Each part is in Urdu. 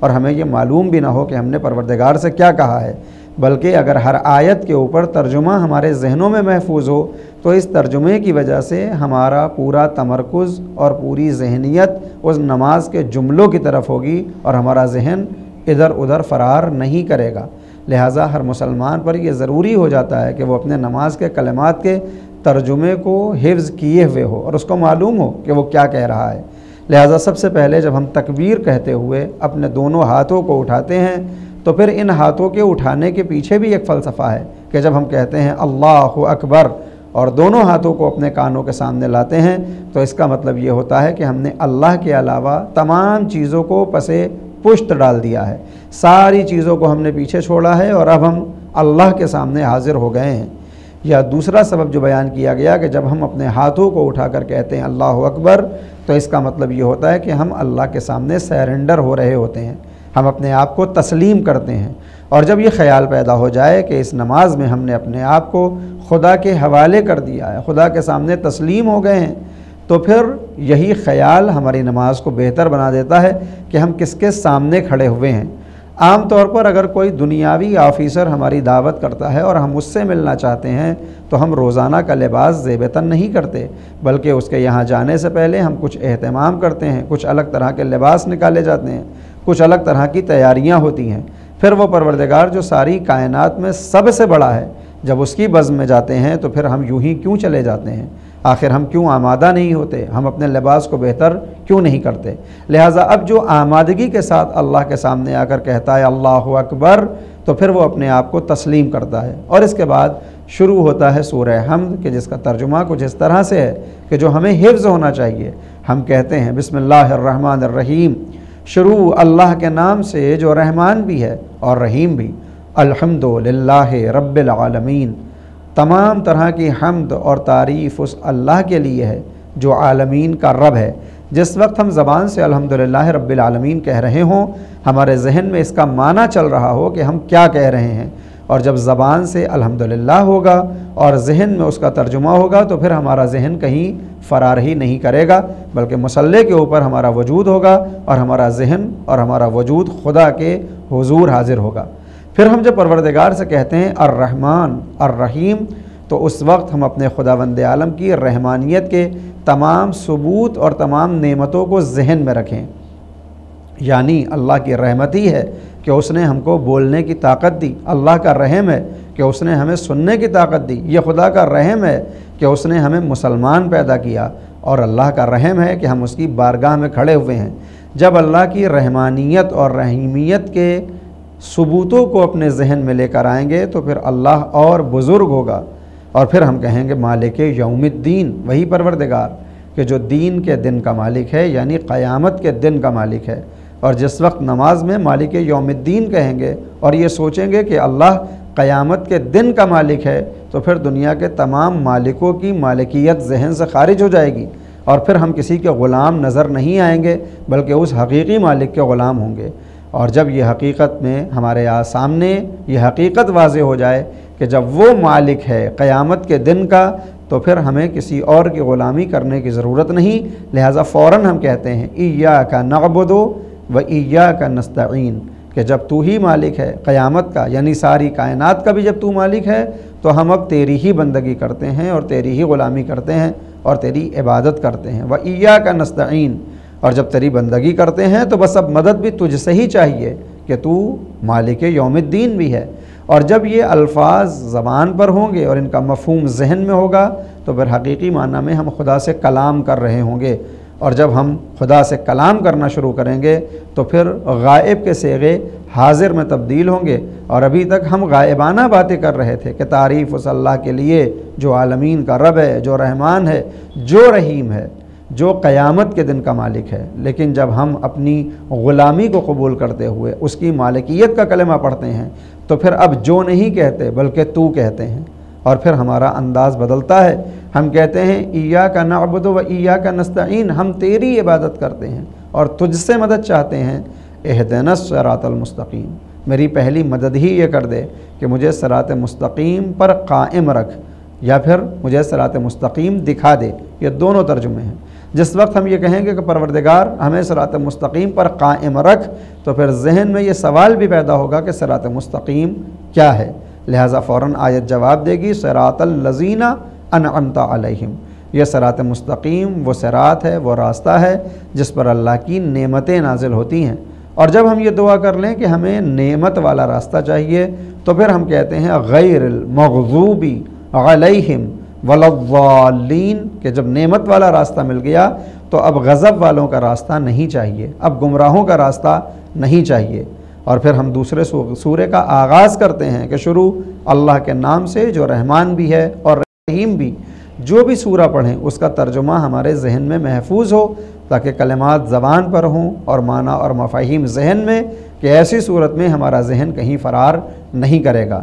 اور ہمیں یہ معلوم بھی نہ ہو کہ ہم نے پروردگار سے کیا کہا ہے، بلکہ اگر ہر آیت کے اوپر ترجمہ ہمارے ذہنوں میں محفوظ ہو تو اس ترجمے کی وجہ سے ہمارا پورا تمرکز اور پوری ذہنیت اس نماز کے جملوں کی طرف ہوگی اور ہمارا ذہن ادھر ادھر فرار نہیں کرے گا۔ لہٰذا ہر مسلمان پر یہ ضروری ہو جاتا ہے کہ وہ اپنے نماز کے کلمات کے ترجمے کو حفظ کیے ہوئے ہو اور اس کو معلوم ہو کہ وہ کیا کہہ رہا ہے۔ لہٰذا سب سے پہلے جب ہم تکبیر کہتے ہوئے اپنے دونوں ہاتھوں کو اٹھاتے ہیں تو پھر ان ہاتھوں کے اٹھانے کے پیچھے بھی ایک فلسفہ ہے کہ جب ہم کہتے ہیں اللہ اکبر اور دونوں ہاتھوں کو اپنے کانوں کے سامنے لاتے ہیں تو اس کا مطلب یہ ہوتا ہے کہ ہم نے اللہ کے علاوہ تمام چیزوں کو پسے پشت ڈال دیا ہے، ساری چیزوں کو ہم نے پیچھے چھوڑا ہے اور اب ہم اللہ کے سامنے حاضر ہو گئے ہیں۔ یا دوسرا سبب جو بیان کیا گیا کہ جب ہم اپنے ہاتھوں کو اٹھا کر کہتے ہیں اللہ اکبر تو اس کا مطلب یہ ہوتا ہے کہ ہم اللہ کے سامنے سیرنڈر ہو رہے ہوتے ہیں، ہم اپنے آپ کو تسلیم کرتے ہیں۔ اور جب یہ خیال پیدا ہو جائے کہ اس نماز میں ہم نے اپنے آپ کو خدا کے حوالے کر دیا ہے، خدا کے سامنے تسلیم ہو گئے ہیں، تو پھر یہی خیال ہماری نماز کو بہتر بنا دیتا ہے کہ ہم کس کے سامنے کھڑے ہوئے ہیں۔ عام طور پر اگر کوئی دنیاوی آفیسر ہماری دعوت کرتا ہے اور ہم اس سے ملنا چاہتے ہیں تو ہم روزانہ کا لباس زیب تن نہیں کرتے، بلکہ اس کے یہاں جانے سے پہلے ہم کچھ اہتمام کرتے ہیں، کچھ الگ طرح کے لباس نکالے جاتے ہیں، کچھ الگ طرح کی تیاریاں ہوتی ہیں۔ پھر وہ پروردگار جو ساری کائنات میں سب سے بڑا ہے، جب اس کی بزم میں جاتے ہیں تو پھر ہم یوں ہی کیوں چلے جاتے ہیں؟ آخر ہم کیوں آمادہ نہیں ہوتے؟ ہم اپنے لباس کو بہتر کیوں نہیں کرتے؟ لہٰذا اب جو آمادگی کے ساتھ اللہ کے سامنے آ کر کہتا ہے اللہ اکبر تو پھر وہ اپنے آپ کو تسلیم کرتا ہے، اور اس کے بعد شروع ہوتا ہے سورہ حمد کہ جس کا ترجمہ کچھ اس طرح سے ہے کہ جو ہمیں حفظ ہونا چاہیے۔ ہم کہتے ہیں بسم اللہ الرحمن الرحیم، شروع اللہ کے نام سے جو رحمان بھی ہے اور رحیم بھی۔ الحمد للہ رب العالمین، تمام طرح کی حمد اور تعریف اس اللہ کے لیے ہے جو عالمین کا رب ہے۔ جس وقت ہم زبان سے الحمدللہ رب العالمین کہہ رہے ہوں، ہمارے ذہن میں اس کا معنی چل رہا ہو کہ ہم کیا کہہ رہے ہیں، اور جب زبان سے الحمدللہ ہوگا اور ذہن میں اس کا ترجمہ ہوگا تو پھر ہمارا ذہن کہیں فرار ہی نہیں کرے گا، بلکہ مصلے کے اوپر ہمارا وجود ہوگا اور ہمارا ذہن اور ہمارا وجود خدا کے حضور حاضر ہوگا۔ پھر ہم جب پروردگار سے کہتے ہیں الرحمن الرحیم تو اس وقت ہم اپنے خداوند عالم کی رحمانیت کے تمام ثبوت اور تمام نعمتوں کو ذہن میں رکھیں، یعنی اللہ کی رحمت ہی ہے کہ اس نے ہم کو بولنے کی طاقت دی، اللہ کا رحم ہے کہ اس نے ہمیں سننے کی طاقت دی، یہ خدا کا رحم ہے کہ اس نے ہمیں مسلمان پیدا کیا، اور اللہ کا رحم ہے کہ ہم اس کی بارگاہ میں کھڑے ہوئے ہیں۔ جب اللہ کی رحمانیت اور رحیمیت کے ثبوتوں کو اپنے ذہن میں لے کر آئیں گے تو پھر اللہ اور بزرگ ہوگا، اور پھر ہم کہیں گے مالک یوم الدین، وہی پروردگار کہ جو دین کے دن کا مالک ہے، یعنی قیامت کے دن کا مالک ہے۔ اور جس وقت نماز میں مالک یوم الدین کہیں گے اور یہ سوچیں گے کہ اللہ قیامت کے دن کا مالک ہے تو پھر دنیا کے تمام مالکوں کی مالکیت ذہن سے خارج ہو جائے گی، اور پھر ہم کسی کے غلام نظر نہیں آئیں گے بلکہ اس حقیقی مالک کے غلام ہوں گے۔ اور جب یہ حقیقت میں ہمارے سامنے یہ حقیقت واضح ہو جائے کہ جب وہ مالک ہے قیامت کے دن کا تو پھر ہمیں کسی اور کی غلامی کرنے کی ضرورت نہیں، لہٰذا فوراً ہم کہتے ہیں ایاک نعبد و ایاک نستعین، کہ جب تو ہی مالک ہے قیامت کا، یعنی ساری کائنات کا بھی جب تو مالک ہے تو ہم اب تیری ہی بندگی کرتے ہیں اور تیری ہی غلامی کرتے ہیں اور تیری عبادت کرتے ہیں۔ و ایاک نستعین، اور جب تیری بندگی کرتے ہیں تو بس اب مدد بھی تجھ سے ہی چاہیے کہ تو مالک یوم الدین بھی ہے۔ اور جب یہ الفاظ زبان پر ہوں گے اور ان کا مفہوم ذہن میں ہوگا تو پھر حقیقی معنی میں ہم خدا سے کلام کر رہے ہوں گے، اور جب ہم خدا سے کلام کرنا شروع کریں گے تو پھر غائب کے صیغے حاضر میں تبدیل ہوں گے، اور ابھی تک ہم غائبانہ باتیں کر رہے تھے کہ تعریف اس اللہ کے لیے جو عالمین کا رب ہے، جو رحمان ہے، جو رحیم ہے، جو قیامت کے دن کا مالک ہے۔ لیکن جب ہم اپنی غلامی کو قبول کرتے ہوئے اس کی مالکیت کا کلمہ پڑھتے ہیں تو پھر اب جو نہیں کہتے بلکہ تو کہتے ہیں، اور پھر ہمارا انداز بدلتا ہے۔ ہم کہتے ہیں ایاک نعبد و ایاک نستعین، ہم تیری عبادت کرتے ہیں اور تجھ سے مدد چاہتے ہیں۔ اہدنا الصراط المستقیم، میری پہلی مدد ہی یہ کر دے کہ مجھے صراط مستقیم پر قائم رکھ، یا پھر مجھے صراط مستقیم دکھا دے، یہ دونوں ترجمے ہیں۔ جس وقت ہم یہ کہیں گے کہ پروردگار ہمیں صراط مستقیم پر قائم رکھ، تو پھر ذہن میں یہ سوال بھی پیدا ہوگا کہ صراط مستقیم کیا ہے، لہٰذا فوراً آیت جواب دے گی صراط الذین انعمت علیہم، یہ صراط مستقیم وہ صراط ہے، وہ راستہ ہے جس پر اللہ کی نعمتیں نازل ہوتی ہیں۔ اور جب ہم یہ دعا کر لیں کہ ہمیں نعمت والا راستہ چاہیے تو پھر ہم کہتے ہیں غیر المغضوب علیہم ولا الضالین، کہ جب نعمت والا راستہ مل گیا تو اب غضب والوں کا راستہ نہیں چاہیے، اب گمراہوں کا راستہ نہیں چاہیے۔ اور پھر ہم دوسرے سورے کا آغاز کرتے ہیں کہ شروع اللہ کے نام سے جو رحمان بھی ہے اور رحیم بھی۔ جو بھی سورہ پڑھیں اس کا ترجمہ ہمارے ذہن میں محفوظ ہو تاکہ کلمات زبان پر ہوں اور معنی اور مفاہیم ذہن میں، کہ ایسی صورت میں ہمارا ذہن کہیں فرار نہیں کرے گا۔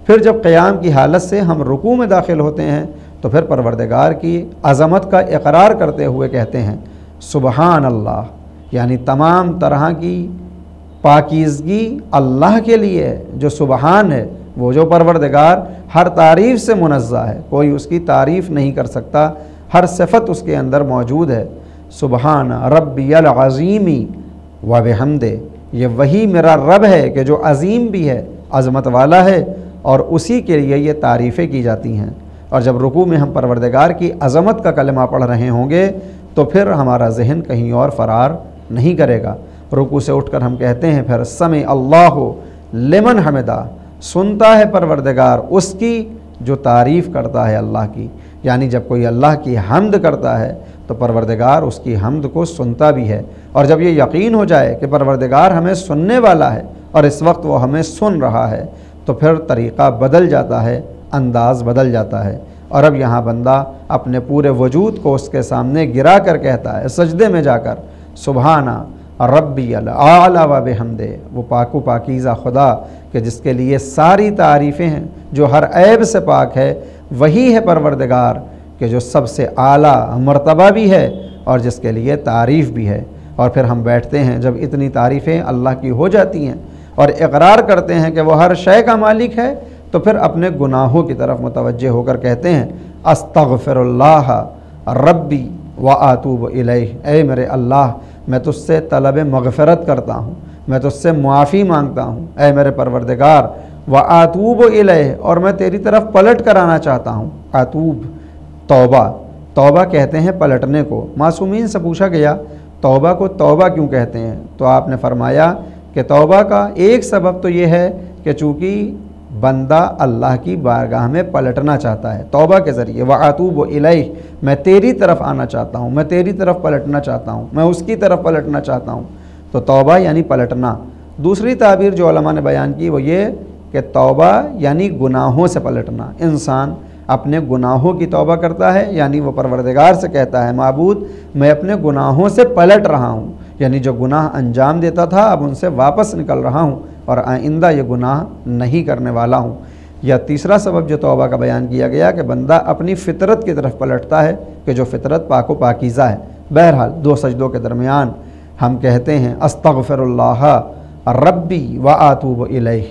پھر جب قیام کی حالت سے ہم رکوع میں داخل ہوتے ہیں تو پھر پروردگار کی عظمت کا اقرار کرتے ہوئے کہتے ہیں سبحان اللہ، یعنی تمام طرح کی پاکیزگی اللہ کے لیے ہے، جو سبحان ہے، وہ جو پروردگار ہر تعریف سے منزہ ہے، کوئی اس کی تعریف نہیں کر سکتا، ہر صفت اس کے اندر موجود ہے۔ سبحان ربی العظیم و بحمدہ، یہ وہی میرا رب ہے کہ جو عظیم بھی ہے، عظمت والا ہے، اور اسی کے لیے یہ تعریفیں کی جاتی ہیں۔ اور جب رکوع میں ہم پروردگار کی عظمت کا کلمہ پڑھ رہے ہوں گے تو پھر ہمارا ذہن کہیں اور فرار نہیں کرے گا۔ رکوع سے اٹھ کر ہم کہتے ہیں پھر سمع اللہ لمن حمدہ، سنتا ہے پروردگار اس کی جو تعریف کرتا ہے اللہ کی، یعنی جب کوئی اللہ کی حمد کرتا ہے تو پروردگار اس کی حمد کو سنتا بھی ہے۔ اور جب یہ یقین ہو جائے کہ پروردگار ہمیں سننے والا ہے اور اس وقت وہ ہمیں سن رہا ہے تو پھر طریقہ بدل جاتا ہے، انداز بدل جاتا ہے، اور اب یہاں بندہ اپنے پورے وجود کو اس کے سامنے گرا کر کہتا ہے سجدے میں جا کر سبحانہ ربی الاعلی و بحمدہ، وہ پاک و پاکیزہ خدا کہ جس کے لیے ساری تعریفیں ہیں، جو ہر عیب سے پاک ہے، وہی ہے پروردگار کہ جو سب سے اعلیٰ مرتبہ بھی ہے اور جس کے لیے تعریف بھی ہے۔ اور پھر ہم بیٹھتے ہیں جب اتنی تعریفیں اللہ کی ہو جاتی ہیں اور اقرار کرتے ہیں کہ وہ ہر شے کا مالک ہے، تو پھر اپنے گناہوں کی طرف متوجہ ہو کر کہتے ہیں استغفر اللہ ربی واتوب الیہ، اے میرے اللہ میں تجھ سے طلب مغفرت کرتا ہوں، میں تجھ سے معافی مانگتا ہوں، اے میرے پروردگار، واتوب الیہ، اور میں تیری طرف پلٹ کر آنا چاہتا ہوں۔ اتوب توبہ، توبہ کہتے ہیں پلٹنے کو۔ معصومین سے پوچھا گیا توبہ کو توبہ کیوں کہتے ہیں، تو آپ نے فرمایا کہ توبہ کا ایک سبب تو یہ ہے کہ چونکہ بندہ اللہ کی بارگاہ میں پلٹنا چاہتا ہے توبہ کے ذریعے، وَأَتُوبُ إِلَيْهِ، میں تیری طرف آنا چاہتا ہوں، میں تیری طرف پلٹنا چاہتا ہوں، میں اس کی طرف پلٹنا چاہتا ہوں۔ تو توبہ یعنی پلٹنا۔ دوسری تعبیر جو علماء نے بیان کی وہ یہ کہ توبہ یعنی گناہوں سے پلٹنا۔ انسان اپنے گناہوں کی توبہ کرتا ہے، یعنی وہ پروردگار سے کہتا ہے معبود میں اپنے گناہوں سے پلٹ رہا ہوں، یعنی جو گناہ انجام دیتا تھا اب ان سے واپس نکل رہا ہوں اور آئندہ یہ گناہ نہیں کرنے والا ہوں۔ یا تیسرا سبب جو توبہ کا بیان کیا گیا کہ بندہ اپنی فطرت کی طرف پلٹتا ہے کہ جو فطرت پاک و پاکیزہ ہے۔ بہرحال دو سجدوں کے درمیان ہم کہتے ہیں استغفر اللہ ربی واتوب الیہ،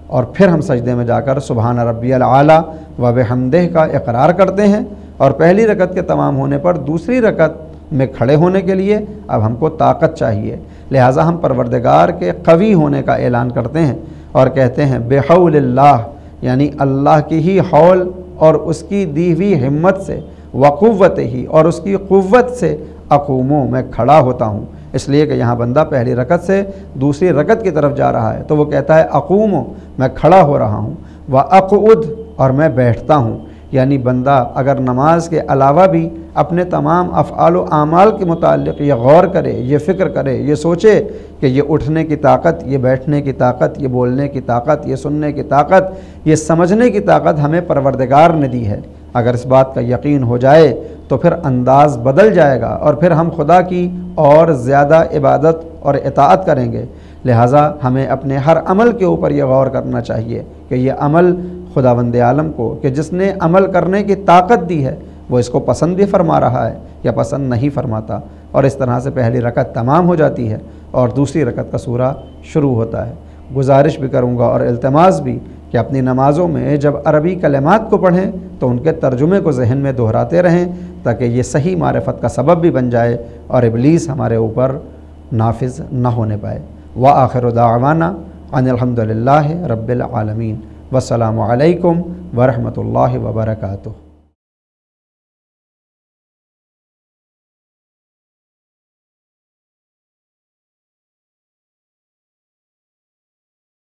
اور پھر ہم سجدے میں جا کر سبحان ربی الاعلی و بحمدہ کا اقرار کرتے ہیں، اور پہلی رکعت کے تمام ہونے پر دوسری رکعت میں کھڑے ہونے کے لیے اب ہم کو طاقت چاہیے، لہٰذا ہم پروردگار کے قوی ہونے کا اعلان کرتے ہیں اور کہتے ہیں بحول اللہ، یعنی اللہ کی ہی حول اور اس کی دی ہوئی ہمت سے، وقوت ہی اور اس کی قوت سے اقوموں میں کھڑا ہوتا ہوں۔ اس لیے کہ یہاں بندہ پہلی رکعت سے دوسری رکعت کی طرف جا رہا ہے تو وہ کہتا ہے اقوموں، میں کھڑا ہو رہا ہوں، واقعد، اور میں بیٹھتا ہوں۔ یعنی بندہ اگر نماز کے علاوہ بھی اپنے تمام افعال و اعمال کے متعلق یہ غور کرے، یہ فکر کرے، یہ سوچے کہ یہ اٹھنے کی طاقت، یہ بیٹھنے کی طاقت، یہ بولنے کی طاقت، یہ سننے کی طاقت، یہ سمجھنے کی طاقت ہمیں پروردگار نے دی ہے، اگر اس بات کا یقین ہو جائے تو پھر انداز بدل جائے گا اور پھر ہم خدا کی اور زیادہ عبادت اور اطاعت کریں گے۔ لہٰذا ہمیں اپنے ہر عمل کے اوپر یہ غور کرنا چاہیے کہ یہ عمل خداوند عالم کو کہ جس نے عمل کرنے کی طاقت دی ہے وہ اس کو پسند بھی فرما رہا ہے یا پسند نہیں فرماتا، اور اس طرح سے پہلی رکعت تمام ہو جاتی ہے اور دوسری رکعت کا سورہ شروع ہوتا ہے۔ گزارش بھی کروں گا اور التماس بھی کہ اپنی نمازوں میں جب عربی کلمات کو پڑھیں تو ان کے ترجمے کو ذہن میں دہراتے رہیں تاکہ یہ صحیح معرفت کا سبب بھی بن جائے اور ابلیس ہمارے اوپر نافذ نہ ہونے پائے۔ وآخر دعوانا ان الحمد للہ رب العالمین۔ والسلام علیکم ورحمۃ اللہ وبرکاتہ۔